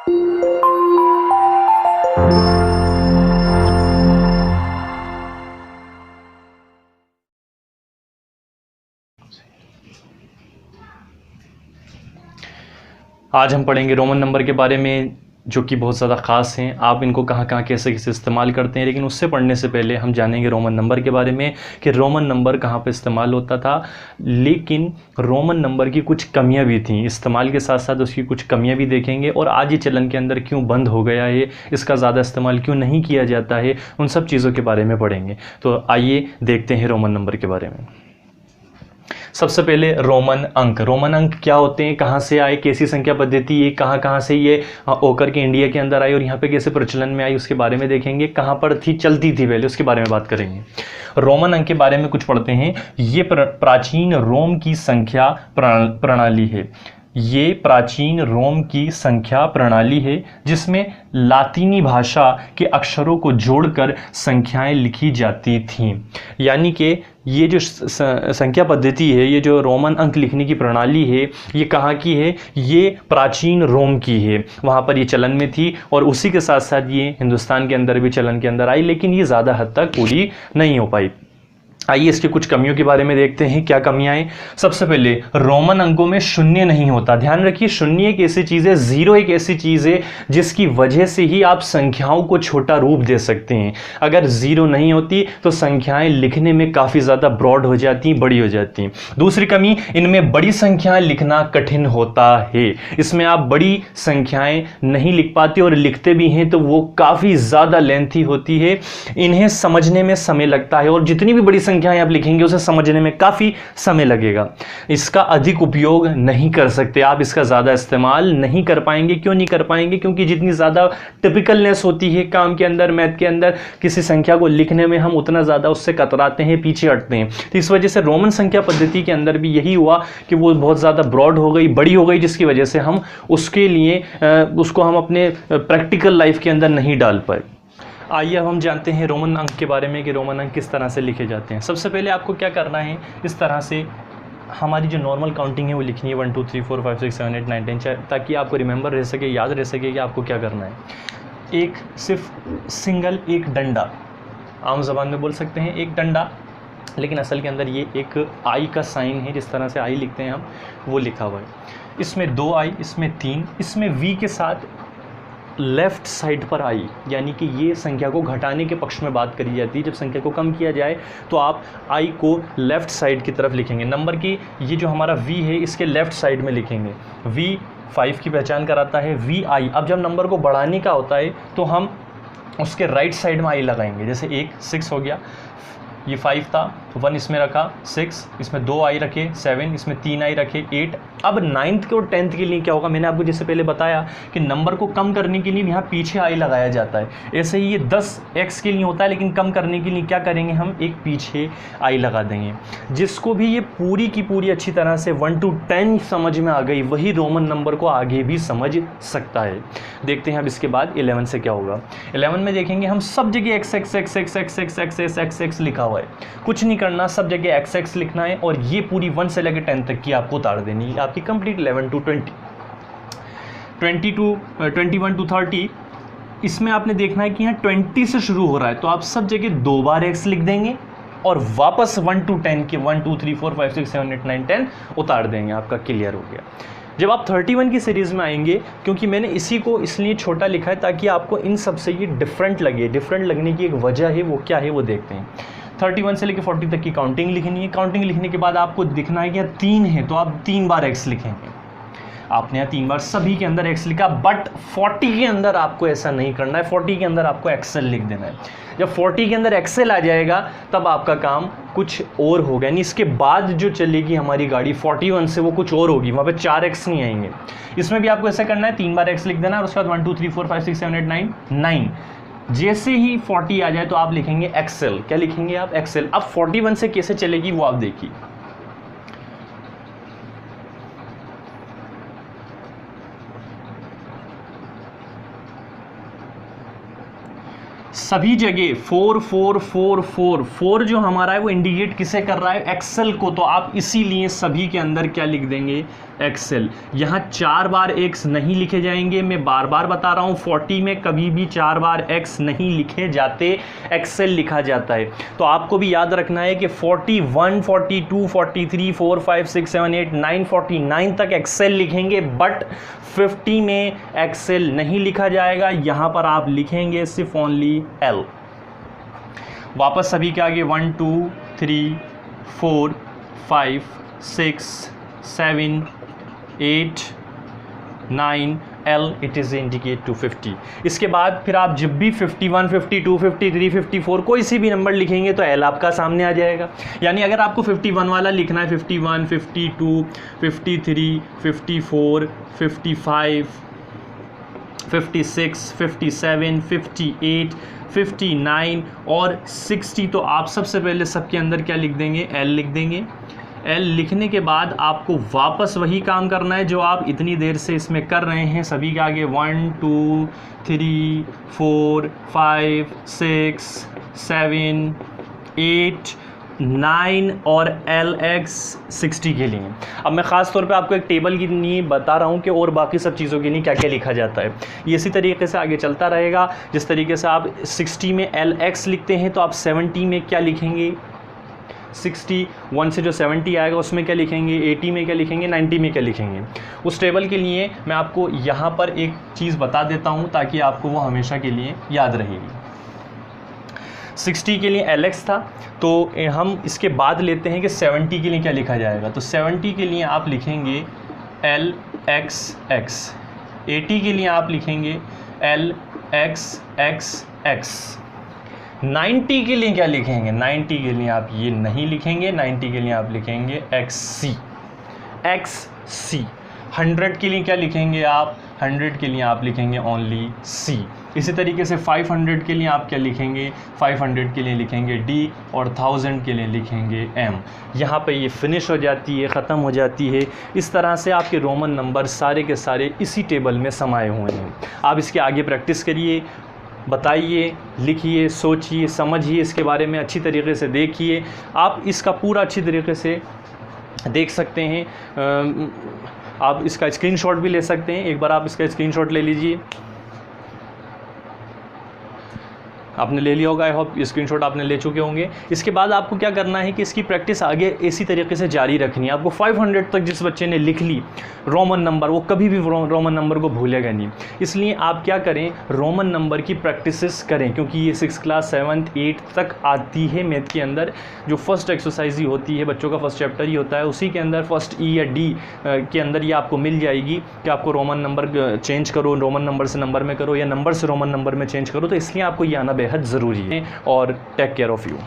आज हम पढ़ेंगे रोमन नंबर के बारे में, जो कि बहुत ज़्यादा ख़ास हैं। आप इनको कहाँ कहाँ कैसे कैसे इस्तेमाल करते हैं, लेकिन उससे पढ़ने से पहले हम जानेंगे रोमन नंबर के बारे में कि रोमन नंबर कहाँ पे इस्तेमाल होता था। लेकिन रोमन नंबर की कुछ कमियाँ भी थीं, इस्तेमाल के साथ साथ उसकी कुछ कमियाँ भी देखेंगे, और आज ये चलन के अंदर क्यों बंद हो गया है, इसका ज़्यादा इस्तेमाल क्यों नहीं किया जाता है, उन सब चीज़ों के बारे में पढ़ेंगे। तो आइए देखते हैं रोमन नंबर के बारे में। सबसे पहले रोमन अंक। रोमन अंक क्या होते हैं, कहाँ से आए, कैसी संख्या पद्धति है, कहाँ से ये होकर के इंडिया के अंदर आई और यहाँ पे कैसे प्रचलन में आई, उसके बारे में देखेंगे। कहाँ पर थी, चलती थी पहले, उसके बारे में बात करेंगे। रोमन अंक के बारे में कुछ पढ़ते हैं। ये प्राचीन रोम की संख्या प्रणाली है। ये प्राचीन रोम की संख्या प्रणाली है जिसमें लातीनी भाषा के अक्षरों को जोड़कर संख्याएं लिखी जाती थीं। यानी कि ये जो संख्या पद्धति है, ये जो रोमन अंक लिखने की प्रणाली है, ये कहाँ की है, ये प्राचीन रोम की है। वहाँ पर ये चलन में थी और उसी के साथ साथ ये हिंदुस्तान के अंदर भी चलन के अंदर आई, लेकिन ये ज़्यादा हद तक पूरी नहीं हो पाई। आइए इसकी कुछ कमियों के बारे में देखते हैं, क्या कमियां हैं। सबसे पहले रोमन अंकों में शून्य नहीं होता। ध्यान रखिए, शून्य एक ऐसी चीज़ है, जीरो एक ऐसी चीज़ है जिसकी वजह से ही आप संख्याओं को छोटा रूप दे सकते हैं। अगर जीरो नहीं होती तो संख्याएं लिखने में काफ़ी ज़्यादा ब्रॉड हो जाती, बड़ी हो जाती। दूसरी कमी, इनमें बड़ी संख्याएं लिखना कठिन होता है। इसमें आप बड़ी संख्याएं नहीं लिख पाते, और लिखते भी हैं तो वो काफ़ी ज़्यादा लेंथी होती है, इन्हें समझने में समय लगता है, और जितनी भी बड़ी संख्याएं आप लिखेंगे उसे समझने में काफ़ी समय लगेगा। इसका अधिक उपयोग नहीं कर सकते आप, इसका ज़्यादा इस्तेमाल नहीं कर पाएंगे। क्यों नहीं कर पाएंगे? क्योंकि जितनी ज़्यादा टिपिकलनेस होती है काम के अंदर, मैथ के अंदर, किसी संख्या को लिखने में हम उतना ज़्यादा उससे कतराते हैं, पीछे हटते हैं। तो इस वजह से रोमन संख्या पद्धति के अंदर भी यही हुआ कि वो बहुत ज़्यादा ब्रॉड हो गई, बड़ी हो गई, जिसकी वजह से हम उसके लिए उसको हम अपने प्रैक्टिकल लाइफ के अंदर नहीं डाल पाए। आइए अब हम जानते हैं रोमन अंक के बारे में कि रोमन अंक किस तरह से लिखे जाते हैं। सबसे पहले आपको क्या करना है, इस तरह से हमारी जो नॉर्मल काउंटिंग है वो लिखनी है 1 2 3 4 5 6 7 8 9 10, ताकि आपको रिमेंबर रह सके, याद रह सके कि आपको क्या करना है। एक सिर्फ सिंगल एक डंडा, आम ज़बान में बोल सकते हैं एक डंडा, लेकिन असल के अंदर ये एक आई का साइन है, जिस तरह से आई लिखते हैं हम, वो लिखा हुआ है। इसमें 2 आई, इसमें 3, इसमें वी के साथ लेफ़्ट साइड पर आई, यानी कि ये संख्या को घटाने के पक्ष में बात करी जाती है। जब संख्या को कम किया जाए तो आप आई को लेफ़्ट साइड की तरफ लिखेंगे। नंबर की ये जो हमारा वी है, इसके लेफ़्ट साइड में लिखेंगे। वी 5 की पहचान कराता है, वी आई। अब जब नंबर को बढ़ाने का होता है तो हम उसके राइट साइड में आई लगाएंगे। जैसे 6 हो गया, ये 5 था तो 1 इसमें रखा, 6, इसमें 2 आई रखे, 7, इसमें 3 आई रखे, 8। अब 9th के और 10th के लिए क्या होगा, मैंने आपको जैसे पहले बताया कि नंबर को कम करने के लिए यहाँ पीछे आई लगाया जाता है। ऐसे ही ये 10x के लिए होता है, लेकिन कम करने के लिए क्या करेंगे, हम एक पीछे आई लगा देंगे। जिसको भी ये पूरी की पूरी अच्छी तरह से 1 to 10 समझ में आ गई, वही रोमन नंबर को आगे भी समझ सकता है। देखते हैं अब इसके बाद 11 से क्या होगा। 11 में देखेंगे हम सब जगह x लिखा हुआ है, कुछ नहीं करना, सब जगह x लिखना है, और ये पूरी 1 से लेकर 10 तक की आपको उतार देनी है, आपकी कंप्लीट 11 to 20, 21 to 30। इसमें आपने देखना है कि यहाँ 20 से शुरू हो रहा है, तो आप सब जगह 2 बार x लिख देंगे और वापस 1 to 10 के 1 2 3 4 5 6 7 8 9 10 उतार देंगे। आपका क्लियर हो गया। जब आप 31 की सीरीज़ में आएंगे, क्योंकि मैंने इसी को इसलिए छोटा लिखा है ताकि आपको इन सब से ये डिफरेंट लगे। डिफरेंट लगने की एक वजह है, वो क्या है वो देखते हैं। 31 से लेकर 40 तक की काउंटिंग लिखनी है। काउंटिंग लिखने के बाद आपको दिखना है कि यहाँ 3 है, तो आप 3 बार x लिखेंगे। आपने यहाँ 3 बार सभी के अंदर x लिखा, बट 40 के अंदर आपको ऐसा नहीं करना है। 40 के अंदर आपको एक्सेल लिख देना है। जब 40 के अंदर एक्सेल आ जाएगा तब आपका काम कुछ और होगा, यानी इसके बाद जो चलेगी हमारी गाड़ी 41 से वो कुछ और होगी, वहाँ पे 4x नहीं आएंगे। इसमें भी आपको ऐसा करना है, 3 बार x लिख देना और उसके बाद 1 2 3 4 5 6 7 8 9 9। जैसे ही 40 आ जाए तो आप लिखेंगे एक्सेल। क्या लिखेंगे आप? एक्सेल। अब 41 से कैसे चलेगी वो आप देखिए। सभी जगह 4 4 4 4 4 जो हमारा है वो इंडिकेट किसे कर रहा है? एक्सेल को। तो आप इसीलिए सभी के अंदर क्या लिख देंगे? एक्सेल। यहाँ 4 बार x नहीं लिखे जाएंगे, मैं बार बार बता रहा हूँ 40 में कभी भी 4 बार x नहीं लिखे जाते, एक्सेल लिखा जाता है। तो आपको भी याद रखना है कि 41, 42, 43, 4, 5, 6, 7, 8, 9, 49 तक एक्सेल लिखेंगे, बट 50 में एक्सेल नहीं लिखा जाएगा। यहाँ पर आप लिखेंगे सिर्फ ओनली L। वापस सभी के आगे 1, 2, 3, 4, 5, 6, 7, 8, 9, L it is indicate to 50। इसके बाद फिर आप जब भी 51, 52, 53, 54 कोई सी भी नंबर लिखेंगे तो L आपका सामने आ जाएगा। यानी अगर आपको 51 वाला लिखना है, 51, 52, 53, 54, 55, 56, 57, 58, 59 और 60, तो आप सबसे पहले सबके अंदर क्या लिख देंगे? L लिख देंगे। L लिखने के बाद आपको वापस वही काम करना है जो आप इतनी देर से इसमें कर रहे हैं। सभी के आगे 1, 2, 3, 4, 5, 6, 7, 8, 9 और LX 60 के लिए। अब मैं ख़ास तौर पे आपको एक टेबल की लिए बता रहा हूँ कि और बाकी सब चीज़ों के लिए क्या क्या लिखा जाता है। ये इसी तरीके से आगे चलता रहेगा। जिस तरीके से आप 60 में LX लिखते हैं तो आप 70 में क्या लिखेंगे? 61 से जो 70 आएगा उसमें क्या लिखेंगे? 80 में क्या लिखेंगे? 90 में क्या लिखेंगे? उस टेबल के लिए मैं आपको यहाँ पर एक चीज़ बता देता हूँ ताकि आपको वो हमेशा के लिए याद रहेगी। 60 के लिए LX था, तो हम इसके बाद लेते हैं कि 70 के लिए क्या लिखा जाएगा। तो 70 के लिए आप लिखेंगे LXX, 80 के लिए आप लिखेंगे LXXX, 90 के लिए क्या लिखेंगे? 90 के लिए आप ये नहीं लिखेंगे, 90 के लिए आप लिखेंगे XC, XC। 100 के लिए क्या लिखेंगे आप? 100 के लिए आप लिखेंगे ओनली C। इसी तरीके से 500 के लिए आप क्या लिखेंगे? 500 के लिए लिखेंगे D और 1000 के लिए लिखेंगे M। यहाँ पे ये फिनिश हो जाती है, ख़त्म हो जाती है। इस तरह से आपके रोमन नंबर सारे के सारे इसी टेबल में समाये हुए हैं। आप इसके आगे प्रैक्टिस करिए, बताइए, लिखिए, सोचिए, समझिए, इसके बारे में अच्छी तरीके से देखिए। आप इसका पूरा अच्छी तरीके से देख सकते हैं। आप इसका स्क्रीनशॉट भी ले सकते हैं। एक बार आप इसका स्क्रीनशॉट ले लीजिए। आपने ले लिया होगा, आई होप स्क्रीनशॉट आपने ले चुके होंगे। इसके बाद आपको क्या करना है कि इसकी प्रैक्टिस आगे इसी तरीके से जारी रखनी है। आपको 500 तक जिस बच्चे ने लिख ली रोमन नंबर, वो कभी भी रोमन नंबर को भूलेगा नहीं। इसलिए आप क्या करें, रोमन नंबर की प्रैक्टिसेस करें, क्योंकि ये 6th क्लास 7th 8th तक आती है मैथ के अंदर। जो फर्स्ट एक्सरसाइज ही होती है, बच्चों का फर्स्ट चैप्टर ही होता है, उसी के अंदर फर्स्ट E या D के अंदर ये आपको मिल जाएगी कि आपको रोमन नंबर चेंज करो, रोमन नंबर से नंबर में करो या नंबर से रोमन नंबर में चेंज करो। तो इसलिए आपको ये आना बेहद ज़रूरी है। और टेक केयर ऑफ़ यू।